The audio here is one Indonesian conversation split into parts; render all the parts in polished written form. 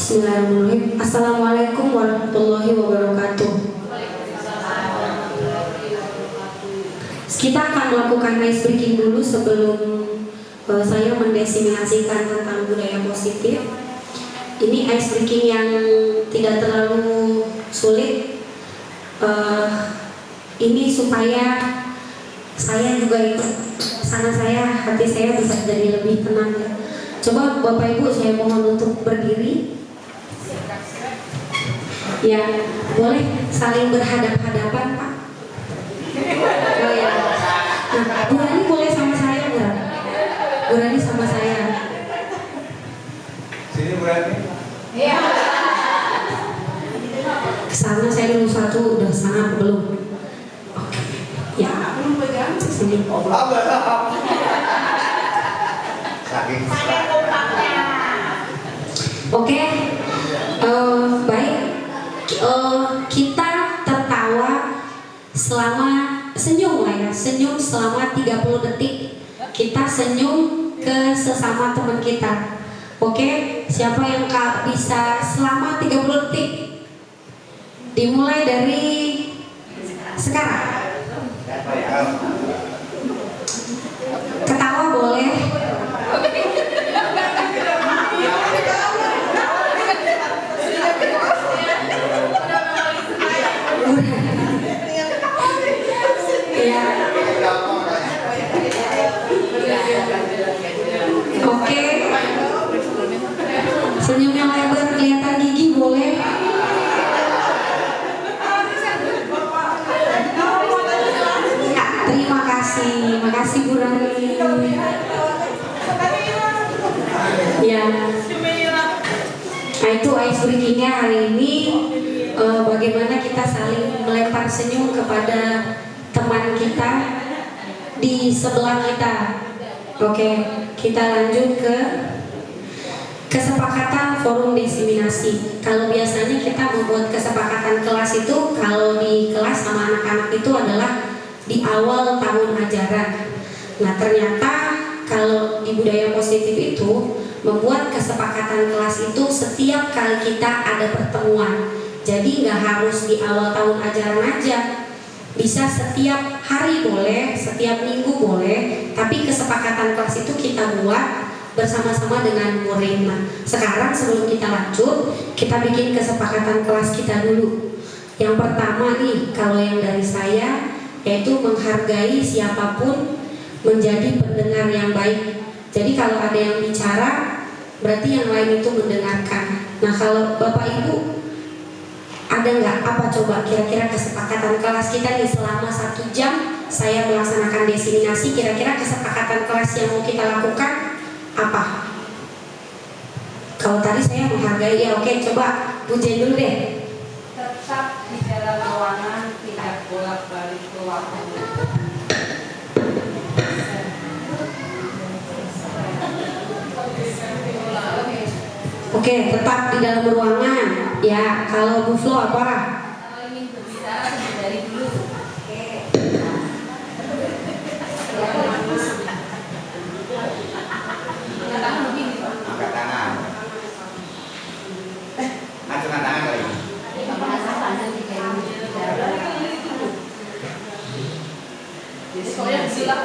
Bismillahirrahmanirrahim. Assalamualaikum warahmatullahi wabarakatuh. Kita akan melakukan ice breaking dulu sebelum saya mendesiminasikan tentang budaya positif. Ini ice breaking yang tidak terlalu sulit. Ini supaya saya juga ikut sana hati saya bisa jadi lebih tenang. Coba Bapak Ibu saya mohon untuk berdiri. Ya, boleh saling berhadap-hadapan Pak. Oh ya. Nah, Bu Rani boleh sama saya, Bu Rani. Bu Rani sama saya. Sini Bu Rani. Iya. Kesana saya dulu satu, udah sana belum? Oke. Ya. Belum pegang. Sini. Saking kompaknya. Oke. Baik. Kita tertawa selama senyum selama 30 detik. Kita senyum ke sesama teman kita. Oke, siapa yang bisa selama 30 detik? Dimulai dari sekarang. Ketawa boleh. Oke. Senyum yang lebar kelihatan gigi boleh. Ya, terima kasih. Makasih Bu Rani. Ya. Nah itu ice breaking-nya hari ini. Bagaimana kita saling melempar senyum kepada teman kita di sebelah kita. Oke, kita lanjut ke kesepakatan forum desiminasi. Kalau biasanya kita membuat kesepakatan kelas itu, kalau di kelas sama anak-anak itu adalah di awal tahun ajaran. Nah ternyata kalau di budaya positif itu membuat kesepakatan kelas itu setiap kali kita ada pertemuan. Jadi nggak harus di awal tahun ajaran aja. Bisa setiap hari boleh, setiap minggu boleh, tapi kesepakatan kelas itu kita buat bersama-sama dengan murid. Nah, sekarang sebelum kita lanjut, kita bikin kesepakatan kelas kita dulu. Yang pertama nih, kalau yang dari saya, yaitu menghargai siapapun menjadi pendengar yang baik. Jadi kalau ada yang bicara, berarti yang lain itu mendengarkan. Nah, kalau Bapak Ibu ada nggak apa coba kira-kira kesepakatan kelas kita nih selama 1 jam saya melaksanakan desiminasi, kira-kira kesepakatan kelas yang mau kita lakukan apa? Kalau tadi saya menghargai, ya oke, coba Bu Jen dulu deh. Tetap di dalam ruangan, tidak bolak-balik keluar. Oke, tetap di dalam ruangan. Ya, kalau Bu Flo apa? Kalau ingin berbicara dari dulu. Oke. Angkat tangan. Acungan tangan kali. Soalnya silah.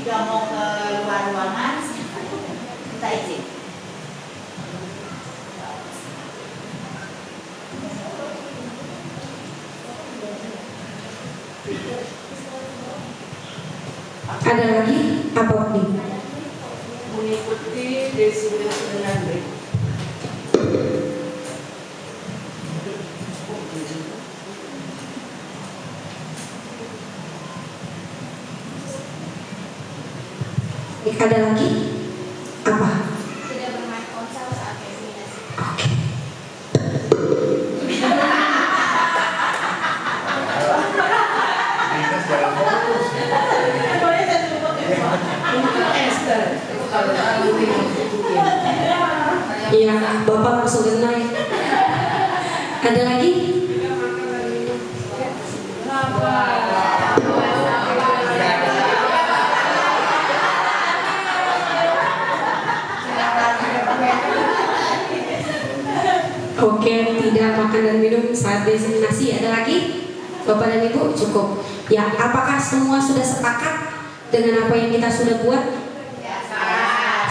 Jika mau ke luar ruangan, kita izin. Ada lagi apa nih? Mengikuti desiminasi dengan baik. Ada lagi apa? Tidak bermain ponsel saat desiminasi. Oke. Iya, Bapak langsung genai. Ada lagi? Oke, tidak makan dan minum saat diseminasi. Ada lagi? Bapak dan Ibu, cukup. Ya, apakah semua sudah sepakat dengan apa yang kita sudah buat?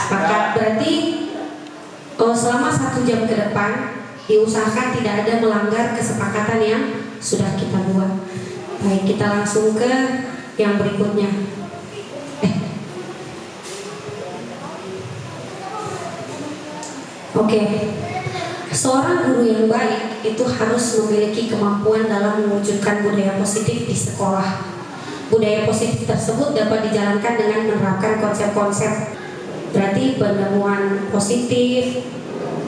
Sepakat. Berarti selama 1 jam ke depan diusahakan tidak ada melanggar kesepakatan yang sudah kita buat. Baik, kita langsung ke yang berikutnya. Oke. Seorang guru yang baik itu harus memiliki kemampuan dalam mewujudkan budaya positif di sekolah. Budaya positif tersebut dapat dijalankan dengan menerapkan konsep-konsep, berarti penemuan positif,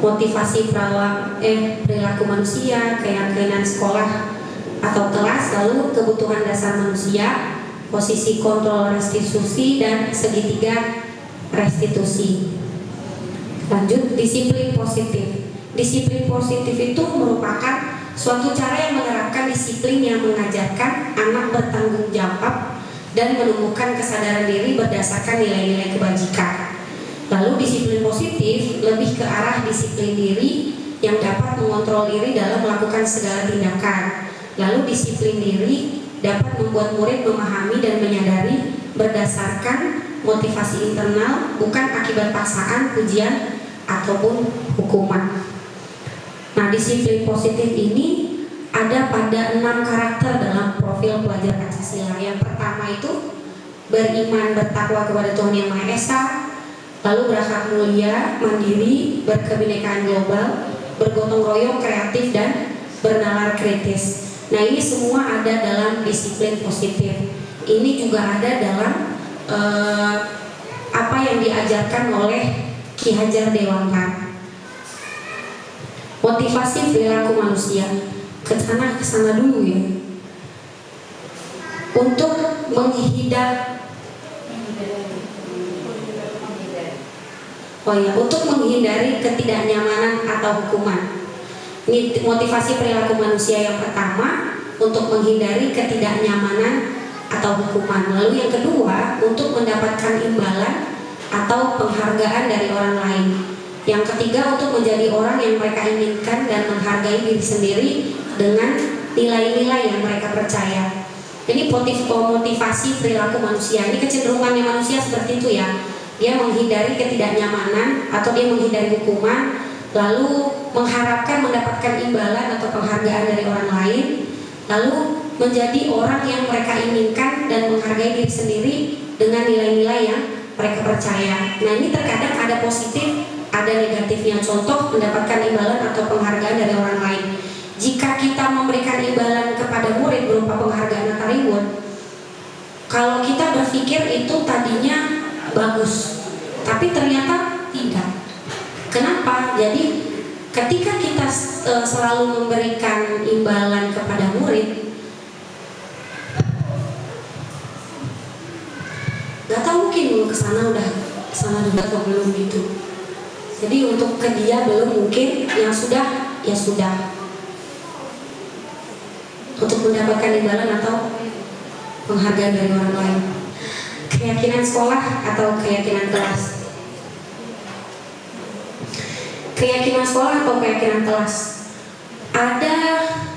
motivasi perilaku manusia, keyakinan sekolah atau kelas, lalu kebutuhan dasar manusia, posisi kontrol restitusi, dan segitiga restitusi. Lanjut, disiplin positif. Disiplin positif itu merupakan suatu cara yang menerapkan disiplin yang mengajarkan anak bertanggung jawab dan menumbuhkan kesadaran diri berdasarkan nilai-nilai kebajikan. Lalu disiplin positif lebih ke arah disiplin diri yang dapat mengontrol diri dalam melakukan segala tindakan. Lalu disiplin diri dapat membuat murid memahami dan menyadari berdasarkan motivasi internal, bukan akibat paksaan, pujian, ataupun hukuman. Nah, disiplin positif ini ada pada 6 karakter dalam profil pelajar Pancasila. Yang pertama itu beriman bertakwa kepada Tuhan Yang Maha Esa, lalu berakhlak mulia, mandiri, berkebinekaan global, bergotong royong, kreatif, dan bernalar kritis. Nah, ini semua ada dalam disiplin positif. Ini juga ada dalam apa yang diajarkan oleh Ki Hajar Dewantara. Motivasi perilaku manusia, kesana dulu ya. Untuk untuk menghindari ketidaknyamanan atau hukuman. Ini motivasi perilaku manusia yang pertama, untuk menghindari ketidaknyamanan atau hukuman. Lalu yang kedua, untuk mendapatkan imbalan atau penghargaan dari orang lain. Yang ketiga, untuk menjadi orang yang mereka inginkan dan menghargai diri sendiri dengan nilai-nilai yang mereka percaya. Ini motivasi perilaku manusia. Ini kecenderungannya manusia seperti itu ya. Dia menghindari ketidaknyamanan atau dia menghindari hukuman, lalu mengharapkan mendapatkan imbalan atau penghargaan dari orang lain, lalu menjadi orang yang mereka inginkan dan menghargai diri sendiri dengan nilai-nilai yang mereka percaya. Nah, ini terkadang ada positif, ada negatifnya. Contoh, mendapatkan imbalan atau penghargaan dari orang lain. Jika kita memberikan imbalan kepada murid berupa penghargaan atau reward, kalau kita berpikir itu tadinya bagus, tapi ternyata tidak. Kenapa? Jadi ketika kita selalu memberikan imbalan kepada murid, gak tahu mungkin dulu kesana juga atau belum gitu. Jadi untuk ke dia belum, mungkin yang sudah ya sudah. Untuk mendapatkan imbalan atau penghargaan dari orang lain. Keyakinan sekolah atau keyakinan kelas. Keyakinan sekolah atau keyakinan kelas. Ada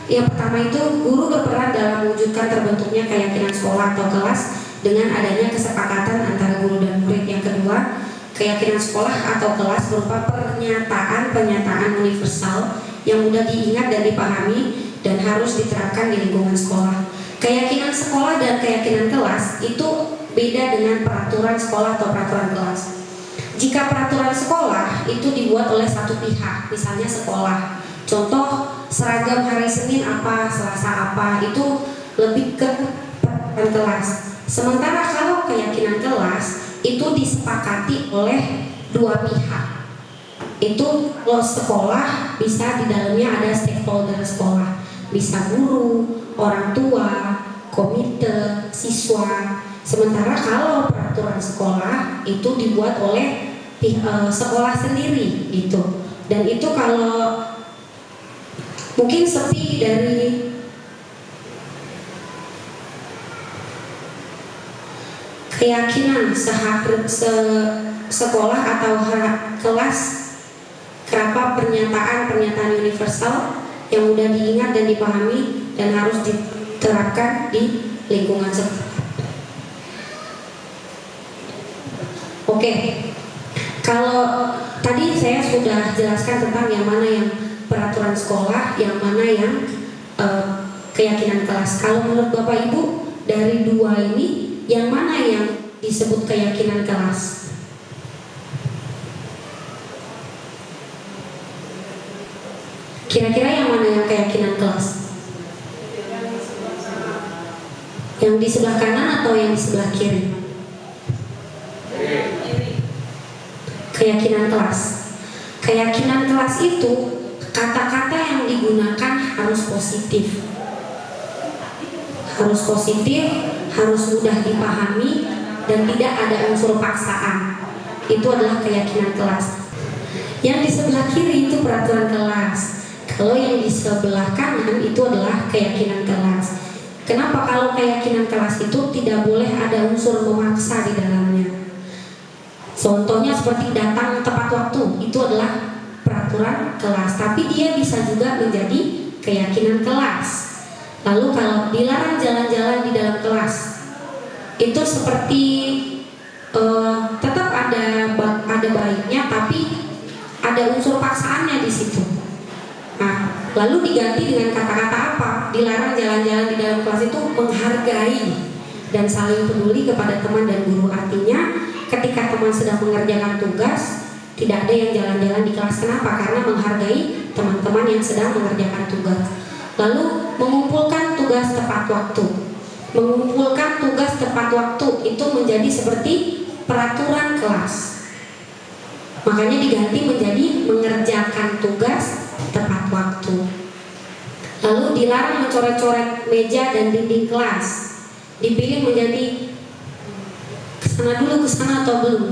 yang pertama itu, guru berperan dalam mewujudkan terbentuknya keyakinan sekolah atau kelas dengan adanya kesepakatan antara guru dan murid. Yang kedua, keyakinan sekolah atau kelas berupa pernyataan universal yang mudah diingat dan dipahami dan harus diterapkan di lingkungan sekolah. Keyakinan sekolah dan keyakinan kelas itu beda dengan peraturan sekolah atau peraturan kelas. Jika peraturan sekolah itu dibuat oleh satu pihak, misalnya sekolah. Contoh, seragam hari Senin apa, Selasa apa, itu lebih ke peraturan kelas. Sementara kalau keyakinan kelas itu disepakati oleh dua pihak. Itu sekolah bisa di dalamnya ada stakeholder sekolah, bisa guru, orang tua, komite, siswa. Sementara kalau peraturan sekolah itu dibuat oleh sekolah sendiri gitu. Dan itu kalau Mungkin sepi dari keyakinan sekolah atau kelas, kenapa pernyataan universal yang mudah diingat dan dipahami dan harus diterapkan di lingkungan sekolah. Oke, kalau tadi saya sudah jelaskan tentang yang mana yang peraturan sekolah, yang mana yang keyakinan kelas. Kalau menurut Bapak Ibu dari dua ini, yang mana yang disebut keyakinan kelas? Kira-kira yang mana yang keyakinan kelas? Yang di sebelah kanan atau yang di sebelah kiri? Keyakinan kelas. Keyakinan kelas itu kata-kata yang digunakan harus positif. Harus positif, harus mudah dipahami dan tidak ada unsur paksaan. Itu adalah keyakinan kelas. Yang di sebelah kiri itu peraturan kelas. Kalau yang di sebelah kanan itu adalah keyakinan kelas. Kenapa kalau keyakinan kelas itu tidak boleh ada unsur memaksa di dalamnya? Contohnya seperti datang tepat waktu, itu adalah peraturan kelas, tapi dia bisa juga menjadi keyakinan kelas. Lalu kalau dilarang jalan-jalan di dalam kelas, itu seperti tetap ada baiknya, tapi ada unsur paksaannya di situ. Nah, lalu diganti dengan kata-kata apa? Dilarang jalan-jalan di dalam kelas itu menghargai dan saling peduli kepada teman dan guru. Artinya ketika teman sedang mengerjakan tugas, tidak ada yang jalan-jalan di kelas. Kenapa? Karena menghargai teman-teman yang sedang mengerjakan tugas. Lalu mengumpulkan tugas tepat waktu. Mengumpulkan tugas tepat waktu itu menjadi seperti peraturan kelas. Makanya diganti menjadi mengerjakan tugas tepat waktu. Lalu dilarang mencoret-coret meja dan dinding kelas. Dipilih menjadi kesana dulu, kesana atau belum?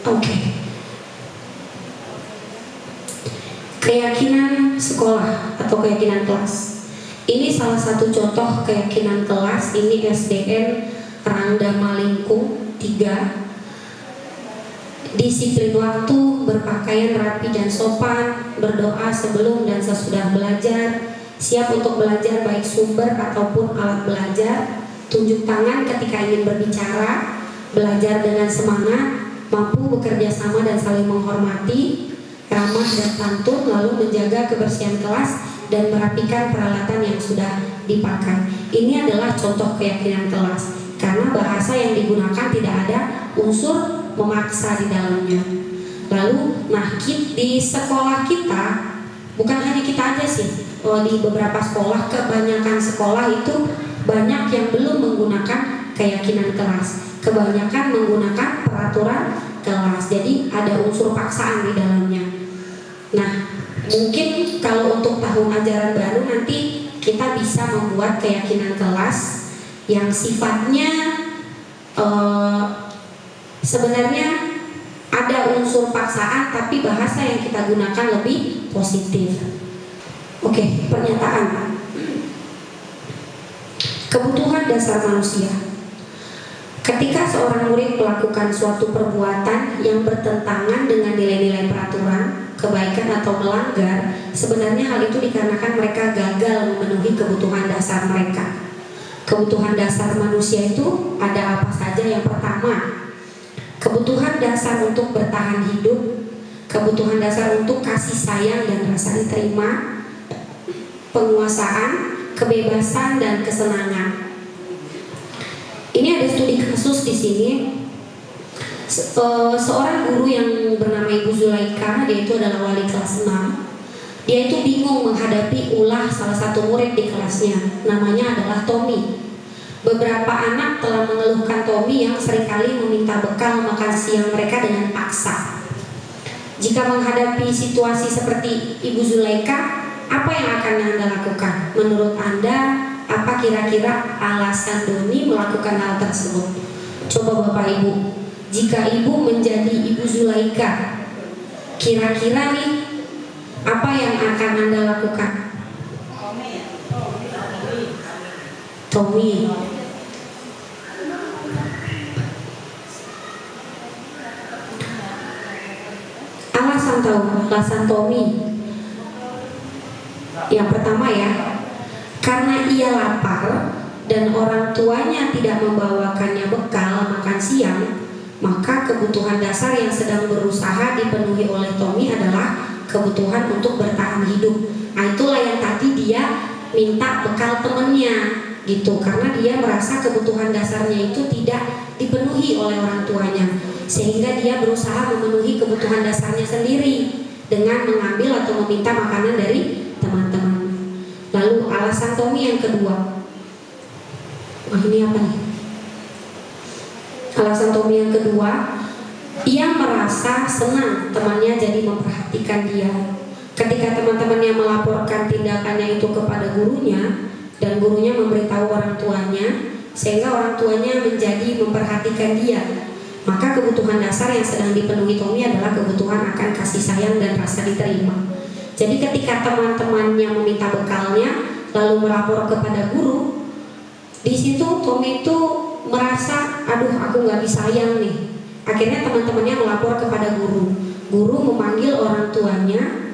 Oke. Keyakinan sekolah atau keyakinan kelas. Ini salah satu contoh keyakinan kelas. Ini SDN Rangda Malingkung 3. Disiplin waktu, berpakaian rapi dan sopan, berdoa sebelum dan sesudah belajar, siap untuk belajar baik sumber ataupun alat belajar, tunjuk tangan ketika ingin berbicara, belajar dengan semangat, mampu bekerja sama dan saling menghormati, ramah dan santun, lalu menjaga kebersihan kelas dan merapikan peralatan yang sudah dipakai. Ini adalah contoh keyakinan kelas karena bahasa yang digunakan tidak ada unsur memaksa di dalamnya. Lalu, di sekolah kita, bukan hanya kita aja sih, di beberapa sekolah, kebanyakan sekolah itu banyak yang belum menggunakan keyakinan kelas. Kebanyakan menggunakan peraturan kelas. Jadi ada unsur paksaan di dalamnya. Nah, mungkin kalau untuk tahun ajaran baru nanti kita bisa membuat keyakinan kelas yang sifatnya sebenarnya ada unsur paksaan, tapi bahasa yang kita gunakan lebih positif. Oke, pernyataan. Kebutuhan dasar manusia. Ketika seorang murid melakukan suatu perbuatan yang bertentangan dengan nilai-nilai peraturan, kebaikan atau melanggar, sebenarnya hal itu dikarenakan mereka gagal memenuhi kebutuhan dasar mereka. Kebutuhan dasar manusia itu ada apa saja? Yang pertama, kebutuhan dasar untuk bertahan hidup, kebutuhan dasar untuk kasih sayang dan rasa diterima, penguasaan, kebebasan dan kesenangan. Ini ada studi kasus di sini. Seorang guru yang bernama Ibu Zulaika, dia itu adalah wali kelas 6. Dia itu bingung menghadapi ulah salah satu murid di kelasnya. Namanya adalah Tommy. Beberapa anak telah mengeluhkan Tommy yang seringkali meminta bekal makan siang mereka dengan paksa. Jika menghadapi situasi seperti Ibu Zulaika, apa yang akan Anda lakukan? Menurut Anda, apa kira-kira alasan Doni melakukan hal tersebut? Coba Bapak Ibu jika ibu menjadi ibu Zulaika, kira-kira nih apa yang akan Anda lakukan? Tommy. Alasan Tommy. Yang pertama ya, karena ia lapar dan orang tuanya tidak membawakannya bekal makan siang, maka kebutuhan dasar yang sedang berusaha dipenuhi oleh Tommy adalah kebutuhan untuk bertahan hidup. Nah, itulah yang tadi dia minta bekal temennya gitu, karena dia merasa kebutuhan dasarnya itu tidak dipenuhi oleh orang tuanya, sehingga dia berusaha memenuhi kebutuhan dasarnya sendiri dengan mengambil atau meminta makanan dari teman-teman. Lalu alasan Tommy yang kedua, ini apa nih? Alasan Tommy yang kedua, ia merasa senang temannya jadi memperhatikan dia. Ketika teman-temannya melaporkan tindakannya itu kepada gurunya dan gurunya memberitahu orang tuanya, sehingga orang tuanya menjadi memperhatikan dia, maka kebutuhan dasar yang sedang dipenuhi Tommy adalah kebutuhan akan kasih sayang dan rasa diterima. Jadi ketika teman-temannya meminta bekalnya lalu melapor kepada guru, di situ Tommy itu merasa, aduh aku nggak disayang nih. Akhirnya teman-temannya melapor kepada guru. Guru memanggil orang tuanya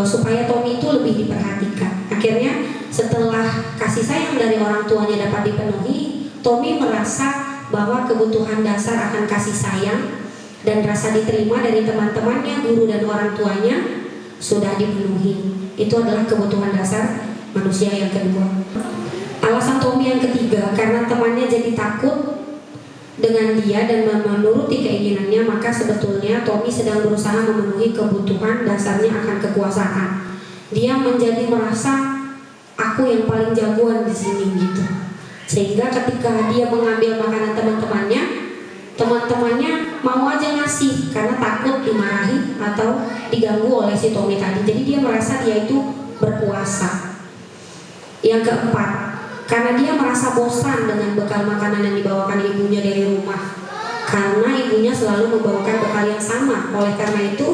supaya Tommy itu lebih diperhatikan. Akhirnya setelah kasih sayang dari orang tuanya dapat dipenuhi, Tommy merasa bahwa kebutuhan dasar akan kasih sayang dan rasa diterima dari teman-temannya, guru dan orang tuanya sudah dipenuhi. Itu adalah kebutuhan dasar manusia yang kedua. Alasan Tommy yang ketiga, karena temannya jadi takut dengan dia dan menuruti keinginannya, maka sebetulnya Tommy sedang berusaha memenuhi kebutuhan dasarnya akan kekuasaan. Dia menjadi merasa aku yang paling jagoan di sini gitu. Sehingga ketika dia mengambil makanan teman-temannya mau aja ngasih karena takut dimarahi atau diganggu oleh si Tommy tadi. Jadi dia merasa dia itu berkuasa. Yang keempat, karena dia merasa bosan dengan bekal makanan yang dibawakan ibunya dari rumah, karena ibunya selalu membawakan bekal yang sama. Oleh karena itu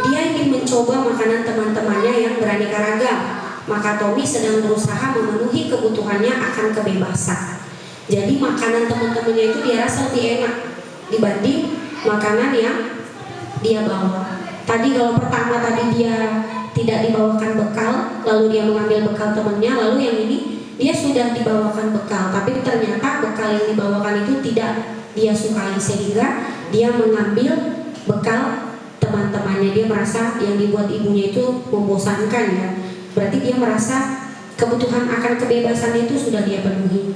dia ingin mencoba makanan teman-temannya yang beraneka ragam. Maka Tommy sedang berusaha memenuhi kebutuhannya akan kebebasan. Jadi makanan teman-temannya itu dia rasa lebih enak dibanding makanan yang dia bawa. Tadi kalau pertama tadi dia tidak dibawakan bekal, lalu dia mengambil bekal temannya, lalu yang ini dia sudah dibawakan bekal, tapi ternyata bekal yang dibawakan itu tidak dia sukai, sehingga dia mengambil bekal teman-temannya. Dia merasa yang dibuat ibunya itu membosankan ya. Berarti dia merasa kebutuhan akan kebebasan itu sudah dia penuhi.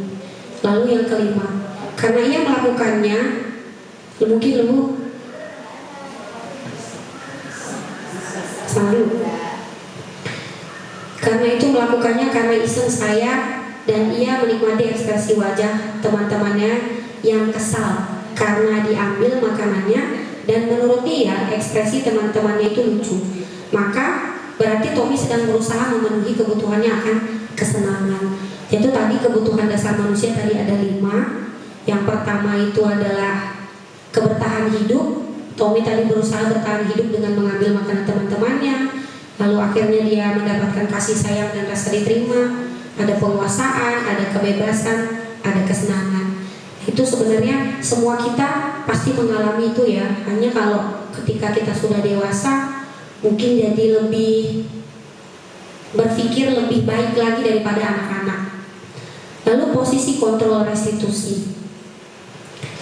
Lalu yang kelima, karena ia melakukannya, mungkin lu selalu. Karena itu melakukannya karena iseng saya, dan ia menikmati ekspresi wajah teman-temannya yang kesal karena diambil makanannya, dan menurut dia ekspresi teman-temannya itu lucu. Maka berarti Tommy sedang berusaha memenuhi kebutuhannya akan kesenangan. Yaitu tadi kebutuhan dasar manusia tadi ada 5. Yang pertama itu adalah kebertahan hidup. Tommy tadi berusaha bertahan hidup dengan mengambil makanan teman-temannya. Lalu akhirnya dia mendapatkan kasih sayang dan rasa diterima. Ada penguasaan, ada kebebasan, ada kesenangan. Itu sebenarnya semua kita pasti mengalami itu ya. Hanya kalau ketika kita sudah dewasa, mungkin jadi lebih berpikir lebih baik lagi daripada anak-anak. Lalu posisi kontrol restitusi.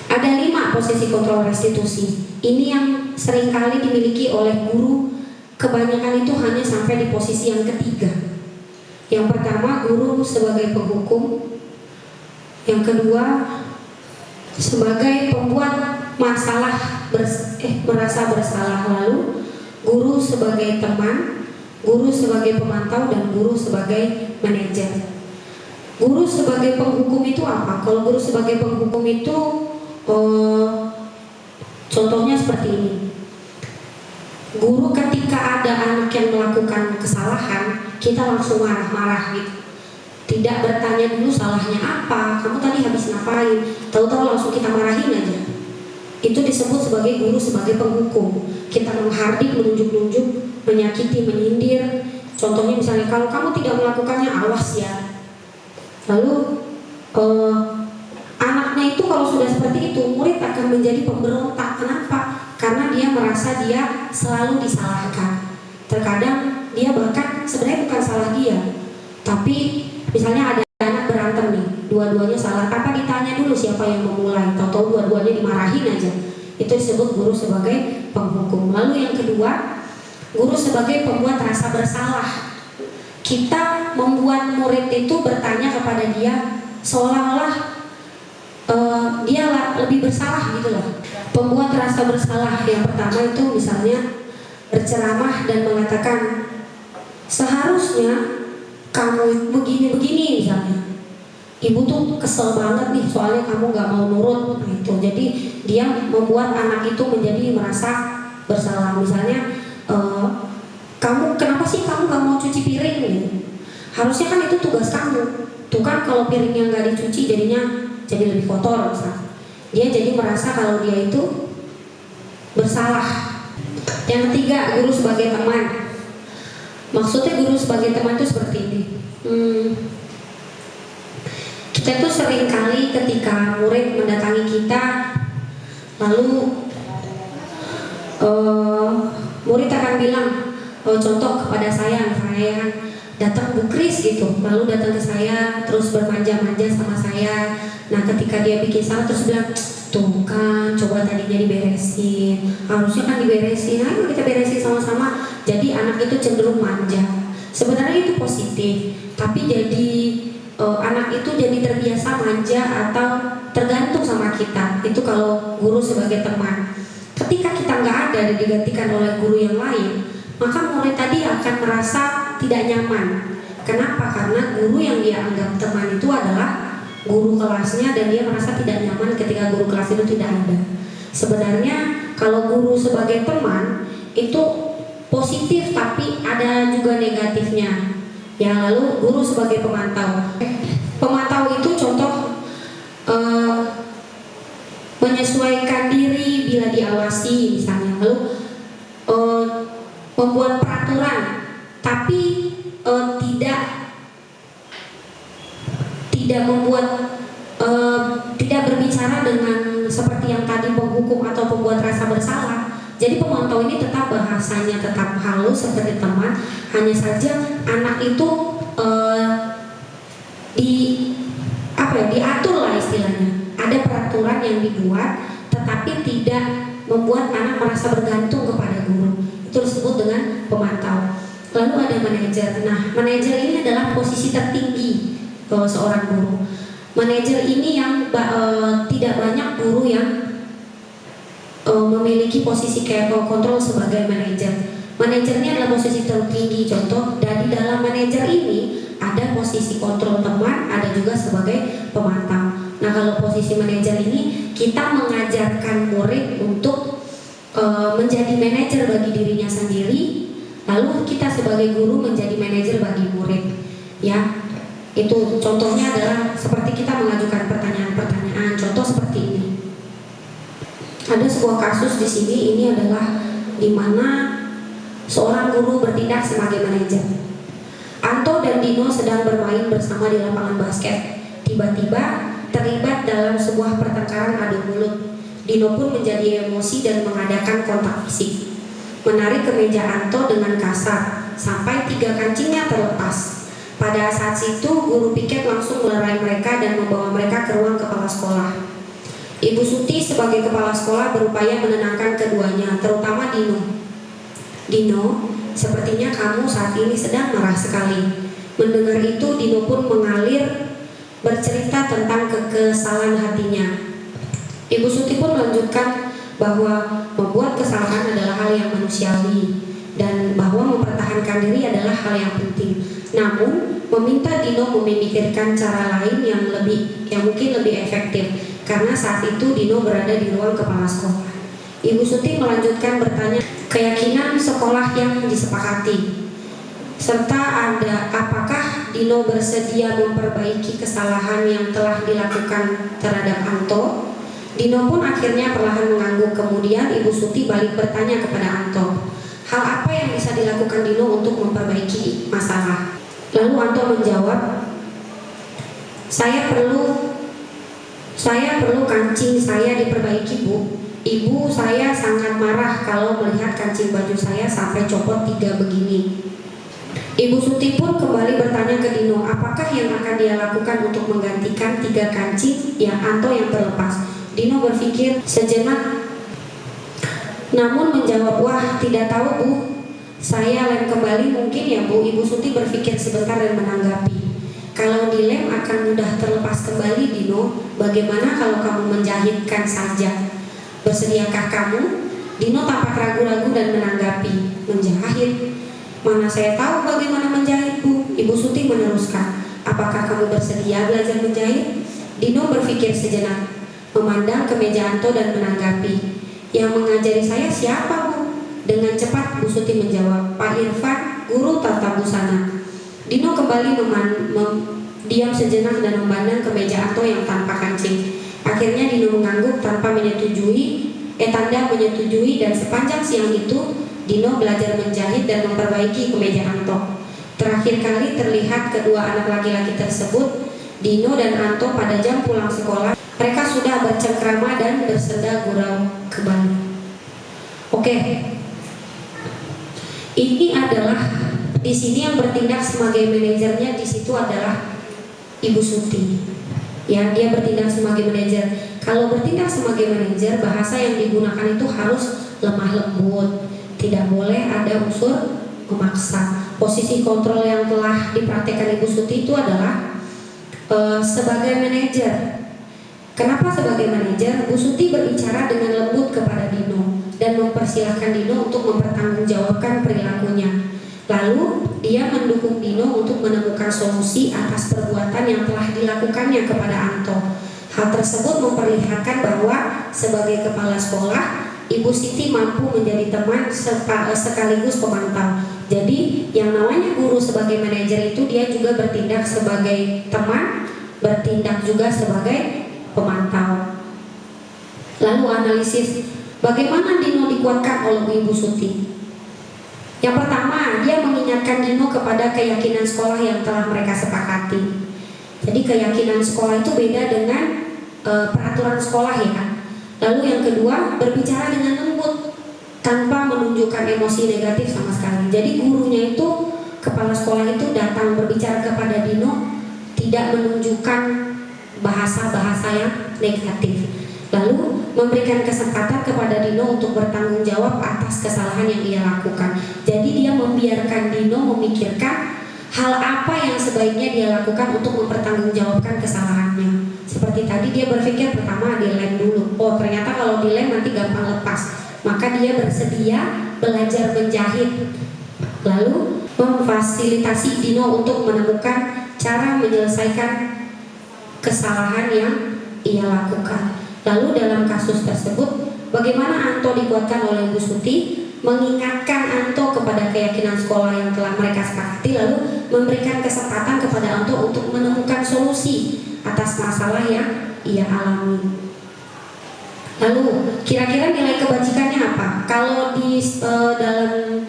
Ada 5 posisi kontrol restitusi. Ini yang seringkali dimiliki oleh guru. Kebanyakan itu hanya sampai di posisi yang ketiga. Yang pertama, guru sebagai penghukum. Yang kedua, sebagai pembuat masalah merasa bersalah. Lalu guru sebagai teman, guru sebagai pemantau, dan guru sebagai manajer. Guru sebagai penghukum itu apa? Kalau guru sebagai penghukum itu contohnya seperti ini. Guru ketika ada anak yang melakukan kesalahan, kita langsung marah-marah gitu. Tidak bertanya dulu salahnya apa, kamu tadi habis ngapain, tahu-tahu langsung kita marahin aja. itu disebut sebagai guru sebagai penghukum. Kita menghardik, menunjuk-nunjuk, menyakiti, menyindir. Contohnya misalnya, kalau kamu tidak melakukannya, awas ya. Lalu anaknya itu kalau sudah seperti itu, murid akan menjadi pemberontak. Kenapa? Karena dia merasa dia selalu disalahkan. Terkadang dia bahkan sebenarnya bukan salah dia, tapi misalnya ada anak berantem nih, dua-duanya salah, tanpa ditanya dulu siapa yang memulai, tahu-tahu dua-duanya dimarahin aja. Itu disebut guru sebagai penghukum. Lalu yang kedua, guru sebagai pembuat rasa bersalah. Kita membuat murid itu bertanya kepada dia seolah-olah dia lebih bersalah gitu lah. Pembuat rasa bersalah yang pertama itu misalnya berceramah dan mengatakan seharusnya kamu begini-begini misalnya. Ibu tuh kesel banget nih soalnya kamu gak mau nurut. Nah itu, jadi dia membuat anak itu menjadi merasa bersalah. Misalnya kamu kenapa sih kamu gak mau cuci piring gitu? Harusnya kan itu tugas kamu. Tuh kan kalau piringnya gak dicuci jadinya jadi lebih kotor misalnya. Dia jadi merasa kalau dia itu bersalah. Yang ketiga, guru sebagai teman. Maksudnya guru sebagai teman itu seperti ini. Kita tuh sering kali ketika murid mendatangi kita, lalu murid akan bilang, contoh kepada saya datang Bu Kris gitu, lalu datang ke saya terus bermanja-manja sama saya. Nah ketika dia bikin salah terus bilang, tuh kan coba tadinya diberesin, harusnya kan diberesin, ayo kita beresin sama-sama. Jadi anak itu cenderung manja. Sebenarnya itu positif, tapi jadi anak itu jadi terbiasa manja atau tergantung sama kita. Itu kalau guru sebagai teman. Ketika kita nggak ada dan digantikan oleh guru yang lain, maka murid tadi akan merasa tidak nyaman. Kenapa? Karena guru yang dia anggap teman itu adalah guru kelasnya dan dia merasa tidak nyaman ketika guru kelas itu tidak ada. Sebenarnya kalau guru sebagai teman itu positif tapi ada juga negatifnya. Ya, lalu guru sebagai pemantau. Pemantau itu contoh menyesuaikan diri bila diawasi misalnya, lalu membuat peraturan tapi tidak membuat tidak berbicara dengan seperti yang tadi penghukum atau pembuat rasa bersalah. Jadi pemantau ini tetap bahasanya tetap halus seperti teman, hanya saja anak itu diatur lah istilahnya. Ada peraturan yang dibuat, tetapi tidak membuat anak merasa bergantung kepada guru. Itu disebut dengan pemantau. Lalu ada manajer. Nah, manajer ini adalah posisi tertinggi seorang guru. Manajer ini yang tidak banyak guru yang memiliki posisi kayak kontrol sebagai manajer. Manajernya adalah posisi tertinggi. Contoh dari dalam manajer ini ada posisi kontrol teman, ada juga sebagai pemantau. Nah kalau posisi manajer ini kita mengajarkan murid untuk menjadi manajer bagi dirinya sendiri, lalu kita sebagai guru menjadi manajer bagi murid. Ya, itu contohnya adalah seperti kita mengajukan pertanyaan-pertanyaan. Contoh seperti ini. Ada sebuah kasus di sini, ini adalah di mana seorang guru bertindak sebagai manajer. Anto dan Dino sedang bermain bersama di lapangan basket. Tiba-tiba terlibat dalam sebuah pertengkaran adu mulut. Dino pun menjadi emosi dan mengadakan kontak fisik, menarik kemeja Anto dengan kasar sampai 3 kancingnya terlepas. Pada saat itu guru piket langsung melerai mereka dan membawa mereka ke ruang kepala sekolah. Ibu Suti sebagai kepala sekolah berupaya menenangkan keduanya, terutama Dino. Dino, sepertinya kamu saat ini sedang marah sekali. Mendengar itu Dino pun mengalir bercerita tentang kekesalan hatinya. Ibu Suti pun melanjutkan bahwa membuat kesalahan adalah hal yang manusiawi dan bahwa mempertahankan diri adalah hal yang penting. Namun meminta Dino memikirkan cara lain yang mungkin lebih efektif karena saat itu Dino berada di ruang kepala sekolah. Ibu Suti melanjutkan bertanya keyakinan sekolah yang disepakati, serta apakah Dino bersedia memperbaiki kesalahan yang telah dilakukan terhadap Anto. Dino pun akhirnya perlahan mengangguk. Kemudian Ibu Suti balik bertanya kepada Anto, hal apa yang bisa dilakukan Dino untuk memperbaiki masalah? Lalu Anto menjawab, saya perlu kancing saya diperbaiki, Bu. Ibu saya sangat marah kalau melihat kancing baju saya sampai copot 3 begini. Ibu Suti pun kembali bertanya ke Dino, apakah yang akan dia lakukan untuk menggantikan 3 kancing yang Anto yang terlepas. Dino berpikir sejenak, namun menjawab, wah tidak tahu, Bu. Saya lem kembali mungkin ya, Bu. Ibu Suti berpikir sebentar dan menanggapi, kalau dilem akan mudah terlepas kembali, Dino. Bagaimana kalau kamu menjahitkan saja? Bersediakah kamu? Dino tampak ragu-ragu dan menanggapi, menjahit? Mana saya tahu bagaimana menjahit, Bu. Ibu Suti meneruskan, apakah kamu bersedia belajar menjahit? Dino berpikir sejenak, memandang ke meja Anto dan menanggapi, yang mengajari saya siapa, Bu? Dengan cepat Bu Suti menjawab, Pak Irfan, guru tata busana. Dino kembali diam sejenak dan memandang ke meja Anto yang tanpa kancing. Akhirnya Dino mengangguk tanpa tanda menyetujui, dan sepanjang siang itu Dino belajar menjahit dan memperbaiki kemeja Anto. Terakhir kali terlihat kedua anak laki-laki tersebut, Dino dan Anto, pada jam pulang sekolah. Mereka sudah bercengkrama dan bersenda gurau kembali. Oke. Ini adalah di sini yang bertindak sebagai manajernya di situ adalah Ibu Suti. Ya, dia bertindak sebagai manajer. Kalau bertindak sebagai manajer, bahasa yang digunakan itu harus lemah lembut. Tidak boleh ada unsur memaksa. Posisi kontrol yang telah dipraktekkan Ibu Suti itu adalah sebagai manajer. Kenapa sebagai manajer? Bu Suti berbicara dengan lembut kepada Dino dan mempersilahkan Dino untuk mempertanggungjawabkan perilakunya. Lalu dia mendukung Dino untuk menemukan solusi atas perbuatan yang telah dilakukannya kepada Anto. Hal tersebut memperlihatkan bahwa sebagai kepala sekolah, Ibu Siti mampu menjadi teman sekaligus pemantau. Jadi yang namanya guru sebagai manajer itu dia juga bertindak sebagai teman, bertindak juga sebagai pemantau. Lalu analisis bagaimana Dino dikuatkan oleh Ibu Suti. Yang pertama, dia mengingatkan Dino kepada keyakinan sekolah yang telah mereka sepakati. Jadi keyakinan sekolah itu beda dengan peraturan sekolah, ya kan. Lalu yang kedua, berbicara dengan lembut tanpa menunjukkan emosi negatif sama sekali. Jadi gurunya itu, kepala sekolah itu datang berbicara kepada Dino, tidak menunjukkan bahasa-bahasa yang negatif. Lalu memberikan kesempatan kepada Dino untuk bertanggung jawab atas kesalahan yang ia lakukan. Jadi dia membiarkan Dino memikirkan hal apa yang sebaiknya dia lakukan untuk mempertanggungjawabkan kesalahannya. Seperti tadi dia berpikir pertama dilem dulu. Oh ternyata kalau dilem nanti gampang lepas. Maka dia bersedia belajar menjahit. Lalu memfasilitasi Dino untuk menemukan cara menyelesaikan kesalahan yang ia lakukan. Lalu dalam kasus tersebut, bagaimana Anto dikuatkan oleh Bu Suti, mengingatkan Anto kepada keyakinan sekolah yang telah mereka sepakati, lalu memberikan kesempatan kepada Anto untuk menemukan solusi atas masalah yang ia alami. Lalu kira-kira nilai kebajikannya apa? Kalau di dalam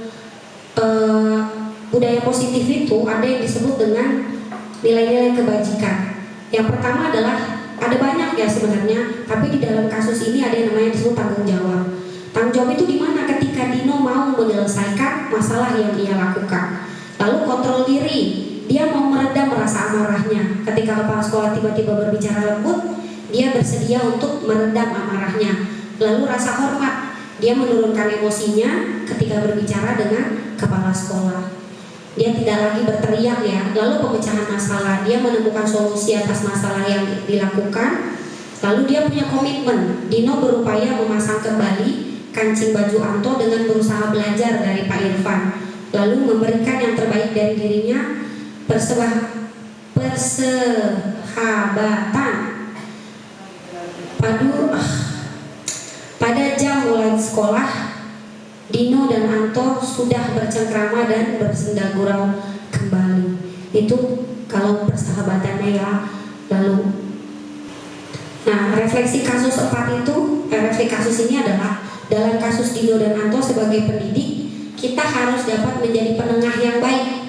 budaya positif itu ada yang disebut dengan nilai-nilai kebajikan. Yang pertama adalah ada banyak ya sebenarnya, tapi di dalam kasus ini ada yang namanya disebut tanggung jawab. Tanggung jawab itu di mana? Ketika Dino mau menyelesaikan masalah yang ia lakukan. Lalu kontrol diri, dia mau meredam rasa amarahnya. Ketika kepala sekolah tiba-tiba berbicara lembut, dia bersedia untuk meredam amarahnya. Lalu rasa hormat, dia menurunkan emosinya ketika berbicara dengan kepala sekolah. Dia tidak lagi berteriak ya. Lalu pemecahan masalah, dia menemukan solusi atas masalah yang dilakukan. Lalu dia punya komitmen. Dino berupaya memasang kembali kancing baju Anto dengan berusaha belajar dari Pak Irfan. Lalu memberikan yang terbaik dari dirinya, persahabatan. Pada jam mulai sekolah, Dino dan Anto sudah bercengkrama dan bersenda gurau kembali. Itu kalau persahabatannya ya. Lalu Nah, refleksi kasus 4 itu, refleksi kasus ini adalah dalam kasus Dino dan Anto sebagai pendidik, kita harus dapat menjadi penengah yang baik,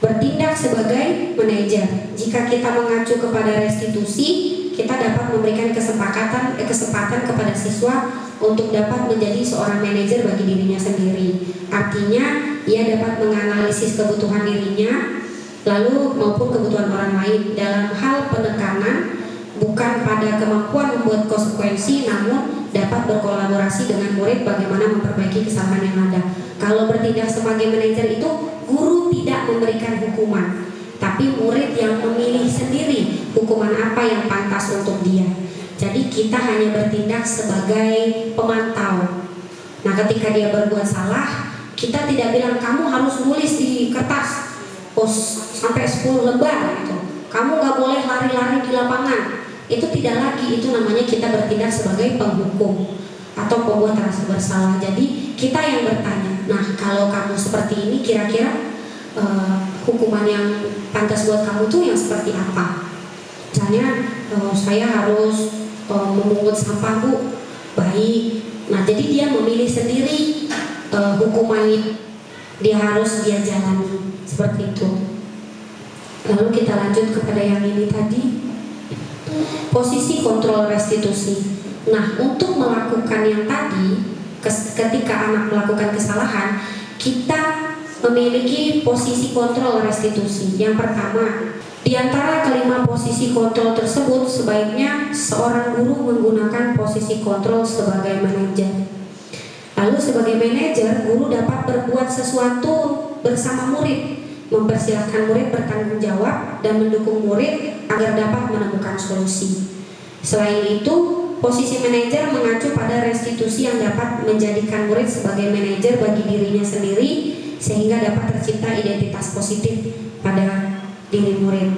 bertindak sebagai manajer. Jika kita mengacu kepada restitusi, kita dapat memberikan kesempatan kepada siswa untuk dapat menjadi seorang manajer bagi dirinya sendiri. Artinya, ia dapat menganalisis kebutuhan dirinya, lalu maupun kebutuhan orang lain dalam hal penekanan, bukan pada kemampuan membuat konsekuensi, namun dapat berkolaborasi dengan murid bagaimana memperbaiki kesalahan yang ada. Kalau bertindak sebagai manajer itu, guru tidak memberikan hukuman, tapi murid yang memilih sendiri hukuman apa yang pantas untuk dia. Jadi kita hanya bertindak sebagai pemantau. Nah, ketika dia berbuat salah, kita tidak bilang kamu harus nulis di kertas sampai 10 lembar gitu. Kamu nggak boleh lari-lari di lapangan. Itu tidak lagi, itu namanya kita bertindak sebagai penghukum atau pembuat rasa bersalah. Jadi kita yang bertanya, nah kalau kamu seperti ini kira-kira hukuman yang pantas buat kamu tuh yang seperti apa? Misalnya saya harus memungut sampah, Bu. Baik. Nah, jadi dia memilih sendiri hukuman dia harus dia jalani seperti itu. Lalu kita lanjut kepada yang ini tadi, posisi kontrol restitusi. Nah, untuk melakukan yang tadi, ketika anak melakukan kesalahan, kita memiliki posisi kontrol restitusi. Yang pertama, di antara kelima posisi kontrol tersebut, sebaiknya seorang guru menggunakan posisi kontrol sebagai manajer. Lalu sebagai manajer, guru dapat berbuat sesuatu bersama murid, mempersilahkan murid bertanggung jawab dan mendukung murid agar dapat menemukan solusi. Selain itu, posisi manajer mengacu pada restitusi yang dapat menjadikan murid sebagai manajer bagi dirinya sendiri, sehingga dapat tercipta identitas positif pada diri murid.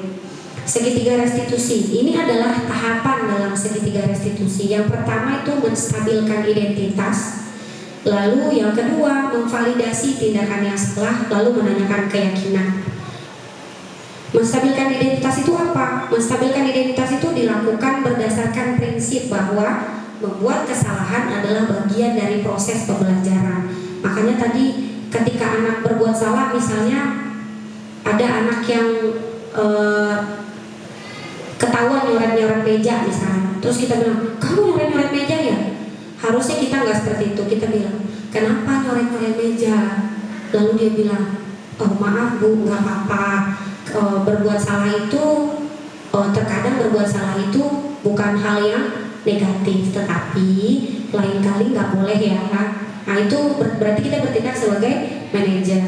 Segitiga restitusi ini adalah tahapan dalam segitiga restitusi. Yang pertama itu menstabilkan identitas, lalu yang kedua memvalidasi tindakan yang salah, lalu menanyakan keyakinan. Menstabilkan identitas itu apa? Menstabilkan identitas itu dilakukan berdasarkan prinsip bahwa membuat kesalahan adalah bagian dari proses pembelajaran. Makanya tadi ketika anak berbuat salah, misalnya ada anak yang ketahuan nyoret-nyoret meja misalnya, terus kita bilang, kamu nyoret-nyoret meja ya? Harusnya kita nggak seperti itu. Kita bilang, kenapa nyoret-nyoret meja? Lalu dia bilang, oh maaf Bu, nggak apa-apa. Berbuat salah itu, terkadang berbuat salah itu bukan hal yang negatif, tetapi lain kali nggak boleh ya. Nah itu berarti kita bertindak sebagai manajer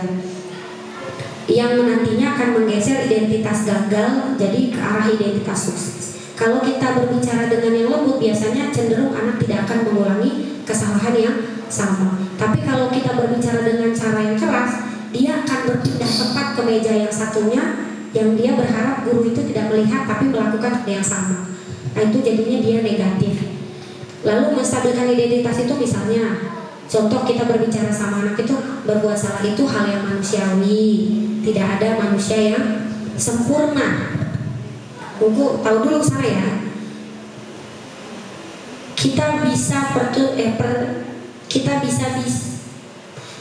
yang nantinya akan menggeser identitas gagal jadi ke arah identitas sukses. Kalau kita berbicara dengan yang lembut, biasanya cenderung anak tidak akan mengulangi kesalahan yang sama. Tapi kalau kita berbicara dengan cara yang keras, dia akan berpindah tempat ke meja yang satunya, yang dia berharap guru itu tidak melihat tapi melakukan hal yang sama. Nah itu jadinya dia negatif. Lalu menstabilkan identitas itu misalnya, contoh kita berbicara sama anak itu, berbuat salah itu hal yang manusiawi. Tidak ada manusia yang sempurna. Buku tahu dulu saya.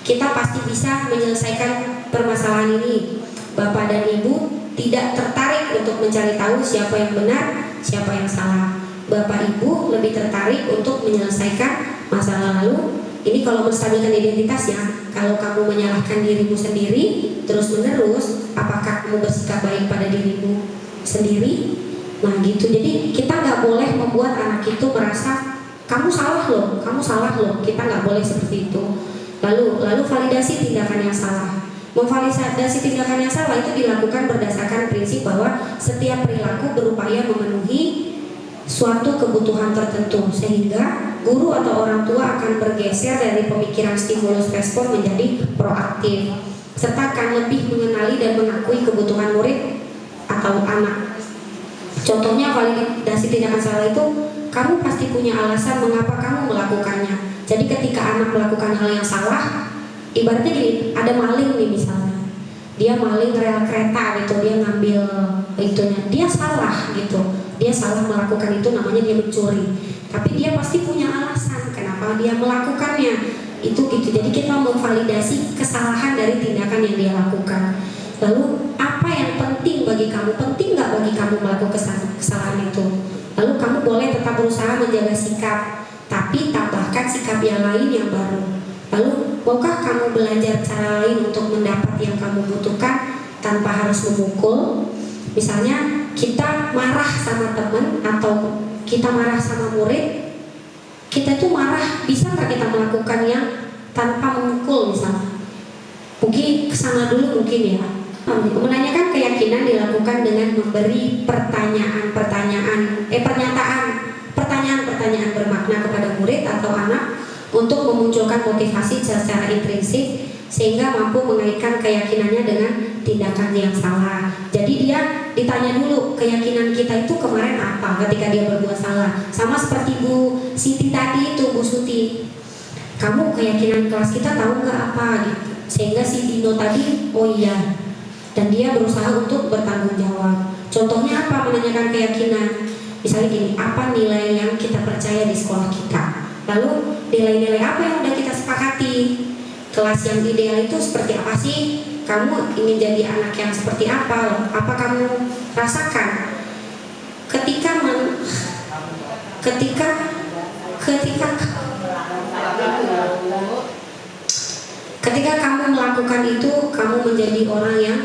Kita pasti bisa menyelesaikan permasalahan ini. Bapak dan Ibu tidak tertarik untuk mencari tahu siapa yang benar, siapa yang salah. Bapak Ibu lebih tertarik untuk menyelesaikan masalah lalu. Ini kalau menstabilkan identitas ya. Kalau kamu menyalahkan dirimu sendiri terus menerus, apakah kamu bersikap baik pada dirimu sendiri? Nah gitu. Jadi kita nggak boleh membuat anak itu merasa kamu salah loh, kamu salah loh. Kita nggak boleh seperti itu. Lalu validasi tindakan yang salah. Memvalidasi tindakan yang salah itu dilakukan berdasarkan prinsip bahwa setiap perilaku berupaya memenuhi suatu kebutuhan tertentu, sehingga guru atau orang tua akan bergeser dari pemikiran stimulus respon menjadi proaktif, serta akan lebih mengenali dan mengakui kebutuhan murid atau anak. Contohnya validasi tindakan salah itu, kamu pasti punya alasan mengapa kamu melakukannya. Jadi ketika anak melakukan hal yang salah, ibaratnya gini, ada maling nih misalnya, dia maling rel kereta gitu, dia ngambil itunya, dia salah gitu. dia salah melakukan itu, namanya dia mencuri. Tapi dia pasti punya alasan kenapa dia melakukannya. Itu gitu. Jadi kita memvalidasi kesalahan dari tindakan yang dia lakukan. Lalu apa yang penting bagi kamu? Penting nggak bagi kamu melakukan kesalahan itu? Lalu kamu boleh tetap berusaha menjaga sikap, tapi tambahkan sikap yang lain yang baru. Lalu maukah kamu belajar cara lain untuk mendapat yang kamu butuhkan tanpa harus memukul? Misalnya kita marah sama teman atau kita marah sama murid, kita tuh marah, bisa nggak kita melakukan yang tanpa memukul misalnya? Mungkin kesana dulu mungkin ya. Menanyakan keyakinan dilakukan dengan memberi pernyataan bermakna kepada murid atau anak untuk memunculkan motivasi secara intrinsik sehingga mampu mengaitkan keyakinannya dengan tindakan yang salah. Jadi dia ditanya dulu keyakinan kita itu kemarin apa ketika dia berbuat salah. Sama seperti Bu Siti tadi itu, Bu Suti, kamu keyakinan kelas kita tahu nggak apa gitu. Sehingga si Dino tadi, oh iya, dan dia berusaha untuk bertanggung jawab. Contohnya apa? Menanyakan keyakinan. Misalnya gini, apa nilai yang kita percaya di sekolah kita? Lalu nilai-nilai apa yang udah kita sepakati? Kelas yang ideal itu seperti apa sih? Kamu ingin jadi anak yang seperti apa? Apa kamu rasakan? Ketika kamu melakukan itu, kamu menjadi orang yang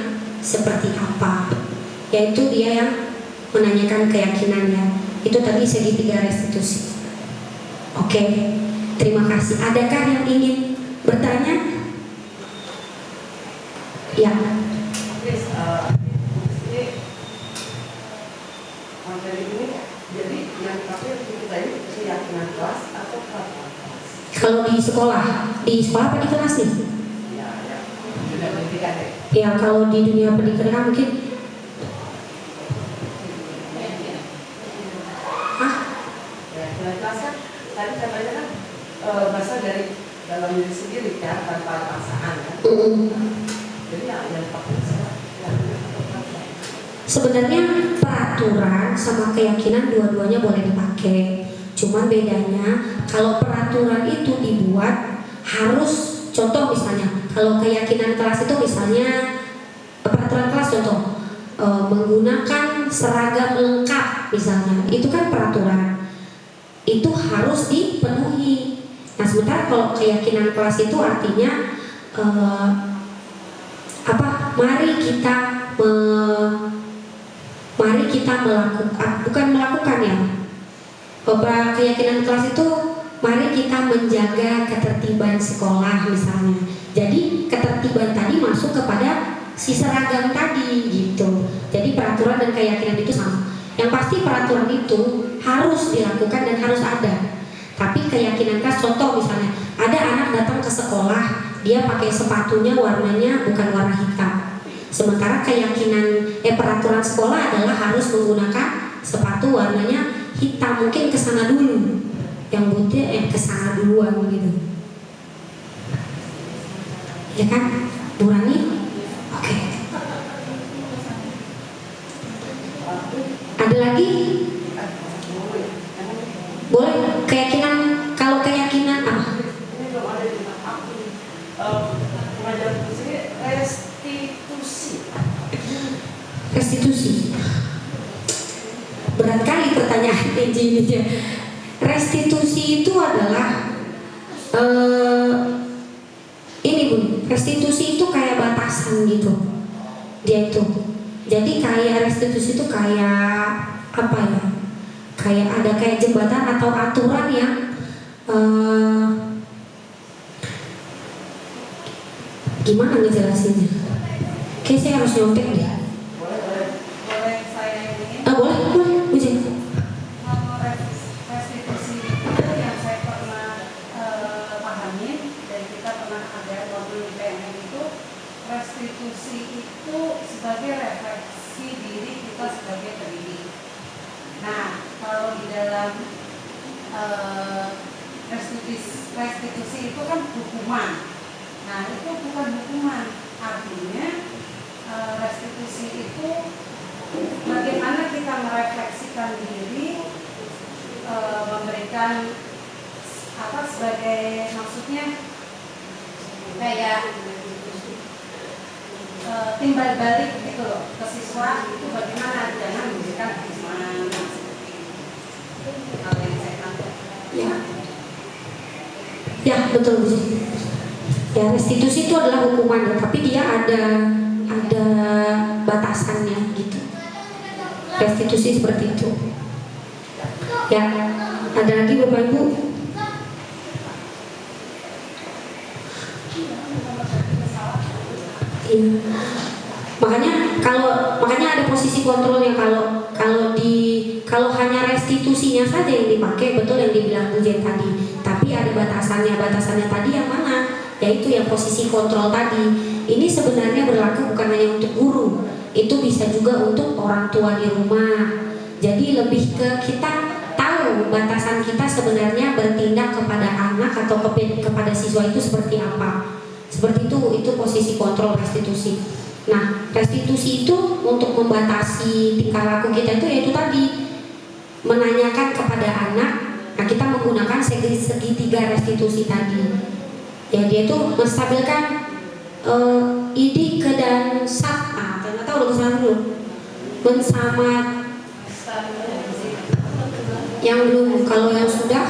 seperti apa? Yaitu dia yang menanyakan keyakinannya. Itu tadi segitiga restitusi. Oke, terima kasih. Adakah yang ingin bertanya? Ya. Materi ini jadi yang terakhir kita ini keyakinan kelas atau peraturan kelas? Kalau di sekolah apa di kelas nih? Ya, dunia pendidikan ya. Ya, kalau di dunia pendidikan mungkin. Keyakinan kelas kan tadi katanya kan berasal dari dalam diri sendiri kan, tanpa paksaan kan. Jadi yang pakai Sebenarnya peraturan sama keyakinan dua-duanya boleh dipakai. Cuman bedanya kalau peraturan itu dibuat harus, contoh misalnya kalau keyakinan kelas itu misalnya peraturan kelas contoh menggunakan seragam lengkap misalnya, itu kan peraturan, itu harus dipenuhi. Nah sementara kalau keyakinan kelas itu artinya mari kita melakukan, bukan melakukan ya. Keyakinan kelas itu mari kita menjaga ketertiban sekolah misalnya. Jadi ketertiban tadi masuk kepada si seragam tadi gitu. Jadi peraturan dan keyakinan itu sama. Yang pasti peraturan itu harus dilakukan dan harus ada. Tapi keyakinan kelas, contoh misalnya ada anak datang ke sekolah, dia pakai sepatunya warnanya bukan warna hitam. Sementara peraturan sekolah adalah harus menggunakan sepatu warnanya hitam. Mungkin kesana dulu, yang butuh kesana duluan gitu, ya kan? Nurani, oke. Ada lagi? Boleh. Keyakinan, kalau keyakinan apa? ini belum ada di aku. Pengajaran di sini Restitusi. Berat kali pertanyaan ini. Restitusi itu adalah ini Bu, restitusi itu kayak batasan gitu. Dia itu. Jadi kayak restitusi itu kayak apa ya? Kayak jembatan atau aturan yang gimana ngejelasinnya? Kayaknya saya harus nyontek deh. boleh saya ini Boleh, Uji. mau restitusi itu yang saya pernah pahamin dan kita pernah ada waktu di PNN itu, restitusi itu sebagai refleksi diri kita sebagai pendidik. Nah, kalau di dalam restitusi itu kan hukuman. Nah, itu bukan hukuman. Artinya restitusi itu bagaimana kita merefleksikan diri, memberikan apa sebagai maksudnya kayak timbal balik gitu loh ke siswa itu bagaimana, jangan memberikan hukuman kalau yang saya tangkap. Ya betul Bu. Ya, restitusi itu adalah hukuman, tapi dia ada batasannya gitu. Restitusi seperti itu. Ya, ada lagi Bapak Ibu? Iya. Makanya ada posisi kontrol yang kalau hanya restitusinya saja yang dipakai, betul yang dibilang Bu Jen tadi. Tapi ada batasannya tadi yang mana? Yaitu yang posisi kontrol tadi. Ini sebenarnya berlaku bukan hanya untuk guru, itu bisa juga untuk orang tua di rumah. Jadi lebih ke kita tahu batasan kita sebenarnya bertindak kepada anak atau kepada siswa itu seperti apa. Seperti itu posisi kontrol restitusi. Nah, restitusi itu untuk membatasi tingkah laku kita itu yaitu tadi menanyakan kepada anak. Nah, kita menggunakan segitiga restitusi tadi. Ya, dia itu menstabilkan idik ke dan sat. Nah, ternyata udah kesana dulu. Mensamat yang belum, kalau yang sudah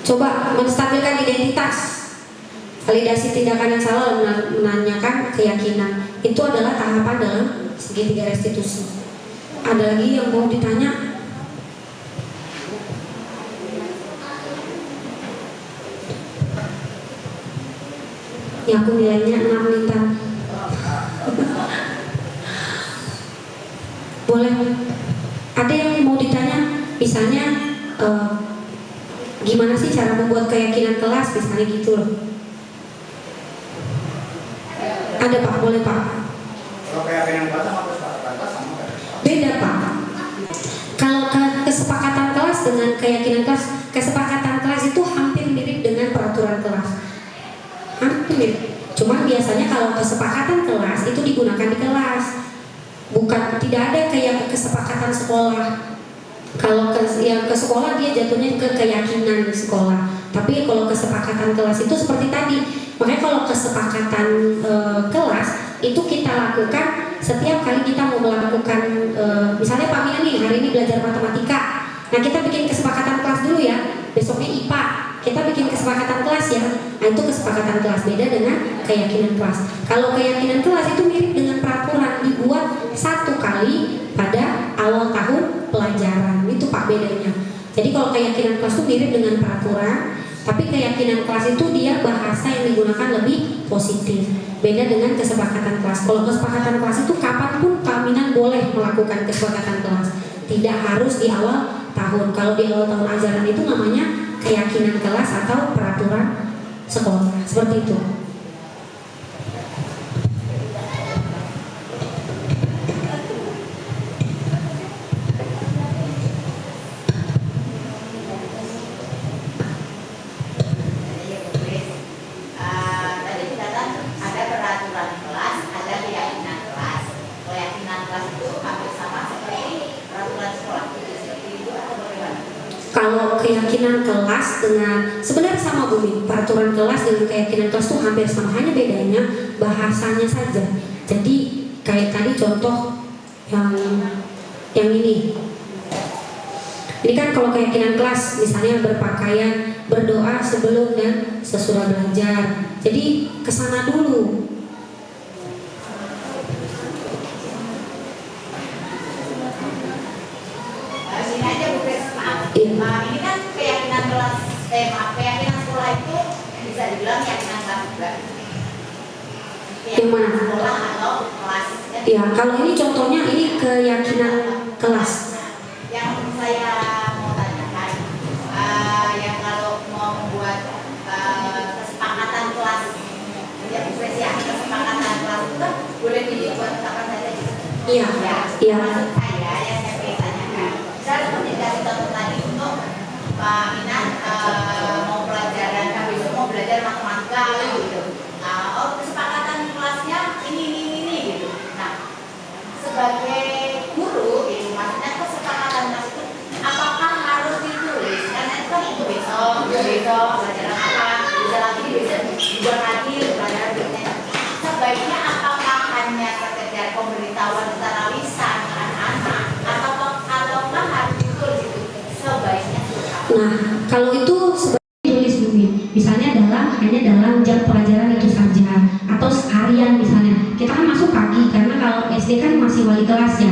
coba menstabilkan identitas, validasi tindakan yang salah, menanyakan keyakinan. Itu adalah tahapan dalam segitiga restitusi. Ada lagi yang mau ditanya? Ya, aku nilainya 6 lintang. Boleh. Ada yang mau ditanya? Misalnya gimana sih cara membuat keyakinan kelas, misalnya gitu loh. Ada Pak, boleh Pak. Kalau keyakinan kelas sama kesepakatan kelas sama kan? Beda Pak. Kalau kesepakatan kelas dengan keyakinan kelas, kesepakatan kelas itu hampir mirip dengan peraturan kelas. Hampir. Cuman biasanya kalau kesepakatan kelas itu digunakan di kelas. Tidak ada kayak kesepakatan sekolah. Kalau ke sekolah dia jatuhnya ke keyakinan sekolah. Tapi kalau kesepakatan kelas itu seperti tadi. Makanya kalau kesepakatan kelas itu kita lakukan setiap kali kita mau melakukan misalnya Pak Mina nih hari ini belajar matematika. Nah, kita bikin kesepakatan kelas dulu ya. Besoknya IPA. Kita bikin kesepakatan kelas ya. Nah, itu kesepakatan kelas, beda dengan keyakinan kelas. Kalau keyakinan kelas itu mirip dengan peraturan, dibuat satu kali pada awal tahun pelajaran. Itu Pak bedanya. Jadi kalau keyakinan kelas itu mirip dengan peraturan, tapi keyakinan kelas itu dia bahasa yang digunakan lebih positif. Beda dengan kesepakatan kelas. Kalau kesepakatan kelas itu kapanpun Pak Minan boleh melakukan kesepakatan kelas. Tidak harus di awal tahun. Kalau di awal tahun ajaran itu namanya keyakinan kelas atau peraturan sekolah. Seperti itu. Kalau keyakinan kelas dengan sebenarnya sama Bumi, peraturan kelas dengan keyakinan kelas itu hampir sama, hanya bedanya bahasanya saja. Jadi kayak tadi contoh yang ini. Ini kan kalau keyakinan kelas misalnya berpakaian, berdoa sebelum dan sesudah belajar. Jadi kesana dulu. Ini kan keyakinan kelas, keyakinan sekolah itu bisa dibilang keyakinan kelas juga. Yang mana? Sekolah atau kelas. Ya, kalau ini contohnya ini keyakinan kelas. Yang saya mau tanyakan, yang kalau mau membuat kesepakatan kelas, ya kesepakatan kelas itu kan boleh dibuat kapan saja. Iya. Iya. Maksud saya yang saya ingin tanyakan, saya seperti kasih contoh tadi untuk Pak Minan mau pelajaran, besok mau belajar matematika gitu. Kesepakatan kelasnya Nah, kalau itu sebenarnya ditulis dulu, misalnya hanya dalam jam pelajaran itu saja, atau harian misalnya. Kita kan masuk pagi karena kalau SD kan masih wali kelas ya.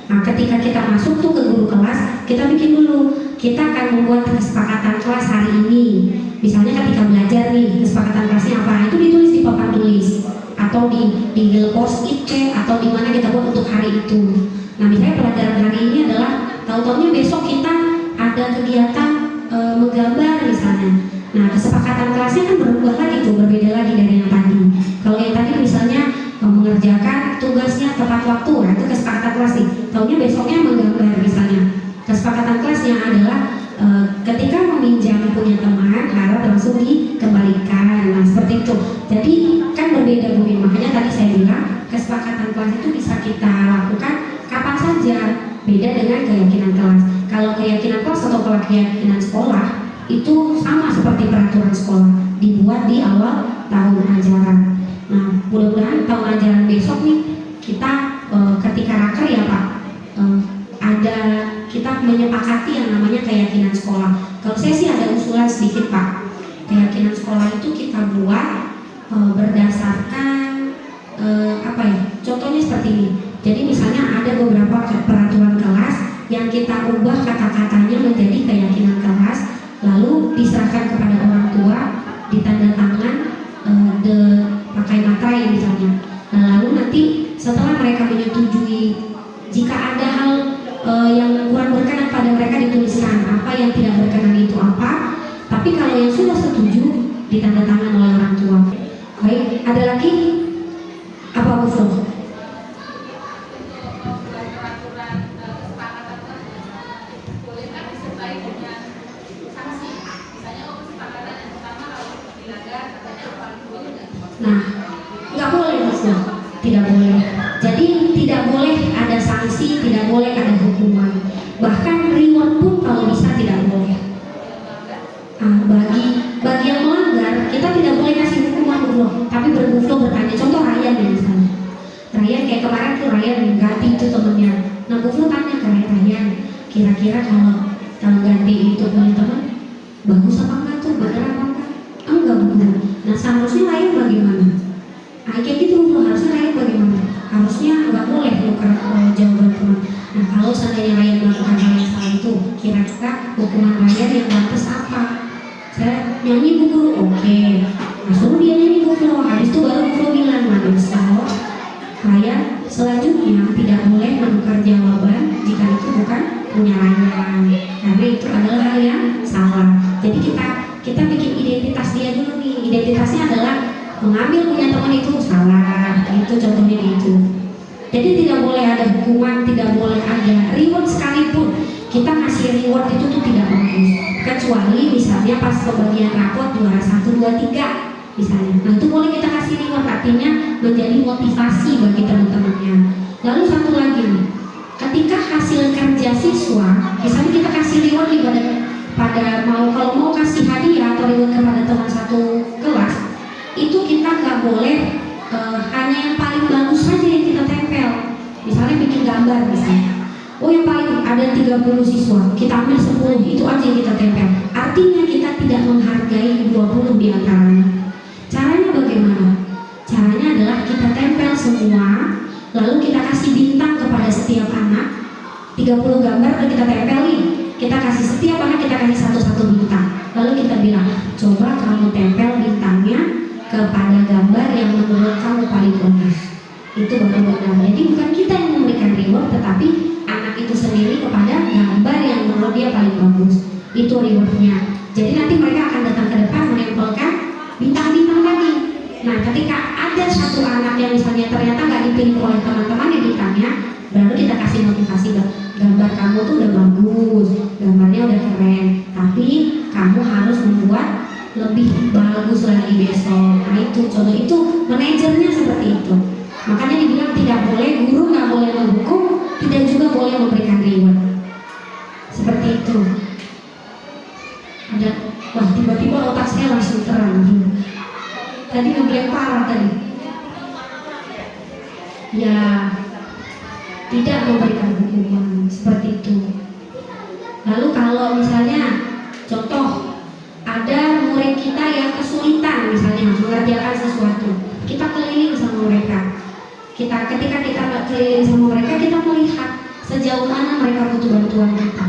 Nah, ketika kita masuk tuh ke guru kelas, kita bikin dulu. Kita akan membuat kesepakatan kelas hari ini. Misalnya ketika belajar nih, kesepakatan kelasnya apa? Itu ditulis di papan tulis atau di post-it atau di mana kita buat untuk hari itu. Nah, misalnya pelajaran hari ini adalah tahu-tahunya besok kita ada kegiatan menggambar misalnya. Nah, kesepakatan kelasnya kan berubah lagi tuh, berbeda lagi dari yang tadi. Kalau yang tadi misalnya mengerjakan tugasnya tepat waktu, nah itu kesepakatan kelas nih. Tahunya besoknya menggambar misalnya. Kesepakatan kelasnya adalah ketika meminjam punya teman harap langsung dikembalikan. Nah, seperti itu. Jadi kan berbeda Bu. Makanya tadi saya bilang kesepakatan kelas itu bisa kita lakukan kapan saja. Beda dengan keyakinan kelas. Kalau keyakinan kelas atau keyakinan sekolah itu sama seperti peraturan sekolah, dibuat di awal tahun ajaran. Nah, mudah-mudahan tahun ajaran besok nih kita ketika raker ya Pak, ada kita menyepakati yang namanya keyakinan sekolah. Kalau saya sih ada usulan sedikit Pak. Keyakinan sekolah itu kita buat berdasarkan apa ya? Contohnya seperti ini. Jadi misalnya ada beberapa peraturan kelas yang kita ubah kata-katanya menjadi keyakinan kelas, lalu diserahkan kepada orang tua, ditanda tangan pakai materai misalnya. Nah, lalu nanti setelah mereka menyetujui, jika ada hal yang kurang berkenan pada mereka dituliskan apa yang tidak berkenan itu apa. Tapi kalau yang sudah setuju ditanda tangan oleh orang tua. Baik, ada lagi apa Bu Flo? Nah, nggak boleh Mas, tidak boleh. Jadi tidak boleh ada sanksi, tidak boleh ada hukuman. Bahkan reward pun kalau bisa tidak boleh. Nah, bagi yang melanggar kita tidak boleh kasih hukuman dulu, tapi bertanya. Contoh Ryan ya misalnya. Ryan kayak kemarin tuh Ryan ganti itu temennya. Nah, Bu Flo tanya ke Ryan, kira-kira kalau ganti itu punya teman bagus apa enggak tuh, benar apa enggak? Enggak benar. Nah, seharusnya Ryan bagaimana? Nah, kayak gitu Bu Flo, harusnya Ryan bagaimana? Harusnya nggak boleh tukar jawaban teman. Nah, kalau seandainya Ryan melakukan hal yang salah itu, kira-kira hukuman Ryan yang pantas apa? Saya nyanyi Bu Guru, oke. Nah, suruh dia nyanyi Bu Flo. Habis itu baru Bu Flo bilang, nah besok Ryan selanjutnya tidak boleh menukar jawaban jika itu bukan punya Ryan, karena itu adalah hal yang salah. Jadi kita bikin identitas dia dulu nih. Identitasnya adalah mengambil punya teman itu salah. Itu contohnya itu. Jadi tidak boleh ada hukuman, tidak boleh ada reward sekalipun. Kita ngasih reward itu tuh tidak bagus. Kecuali misalnya pas pembagian rapot juara 1, 2, 3 misalnya. Nah, itu boleh kita kasih reward, artinya menjadi motivasi bagi teman-temannya. Lalu satu lagi nih, ketika hasil kerja siswa, misalnya kita kasih reward pada kalau mau kasih hadiah atau reward kepada teman satu kelas, itu kita nggak boleh hanya yang paling bagus saja yang kita tempel. Misalnya bikin gambar misalnya. Oh, yang paling ada 30 siswa, kita ambil 10, itu aja yang kita tempel. Artinya kita tidak menghargai 20 di antaranya. Caranya bagaimana? Caranya adalah kita tempel semua, lalu kita kasih bintang kepada setiap anak. 30 gambar udah kita tempelin. Kita kasih setiap anak, kita kasih satu-satu bintang. Lalu kita bilang, coba kamu tempel bintangnya kepada gambar yang menurut kamu paling bagus. Itu baru benar. Jadi bukan kita yang memberikan reward, tetapi anak itu sendiri kepada gambar yang menurut dia paling bagus. Itu rewardnya. Jadi nanti mereka akan datang ke depan menempelkan bintang-bintang lagi. Nah, ketika ada satu anak yang misalnya ternyata nggak dipilih oleh teman-teman di bintangnya, baru kita kasih motivasi, gambar kamu tuh udah bagus, gambarnya udah keren, tapi kamu harus membuat lebih bagus lagi besok. Nah, itu contoh, itu manajernya seperti itu. Makanya dibilang tidak boleh, guru nggak boleh menghukum, tidak juga boleh memberikan reward. Seperti itu. Ada, wah tiba-tiba otak saya langsung terang. Tadi ngeblank parah tadi. Ya, tidak memberikan hukuman seperti itu. Lalu kalau misalnya Contoh, ada murid kita yang kesulitan misalnya mengerjakan sesuatu, kita keliling sama mereka. Ketika kita keliling sama mereka, kita melihat sejauh mana mereka butuh bantuan kita.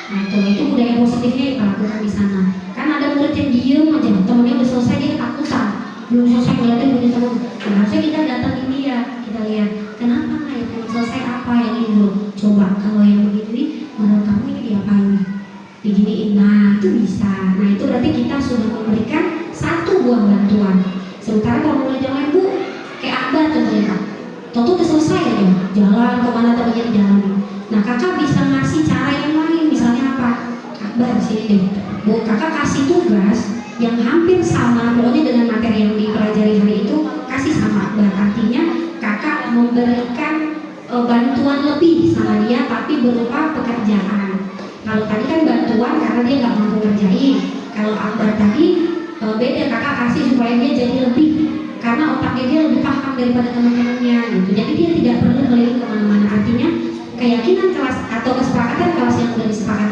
Nah itu budaya positifnya kita lakukan di sana. Kan ada murid yang diem aja, temennya udah selesai dia ketakutan, belum selesai ngeliatin punya temen. Nah, harusnya kita datangin dia, kita lihat kenapa nggak ya, belum selesai apa yang ini dulu. Coba kalau yang begini, menurut kamu ini diapain? Diginiin, nah itu bisa. Nah itu berarti kita sudah memberikan satu buah bantuan. Sementara kalau murid yang lain, Bu, kayak Akbar contohnya Kak, Toto udah selesai aja, jalan kemana temennya di jalan. Nah kakak bisa ngasih cara yang lain, misalnya apa? Akbar sini deh, Bu, kakak kasih tugas yang hampir sama, pokoknya dengan materi yang dipelajari hari itu kasih sama Akbar. Artinya kakak memberikan bantuan lebih sama dia, tapi berupa pekerjaan. Kalau tadi kan bantuan karena dia nggak mampu ngerjain. Kalau Akbar tadi beda, kakak kasih supaya dia jadi lebih, karena otaknya dia lebih paham daripada teman-temannya gitu. Jadi dia tidak perlu keliling kemana-mana. Artinya keyakinan kelas atau kesepakatan kelas yang sudah disepakati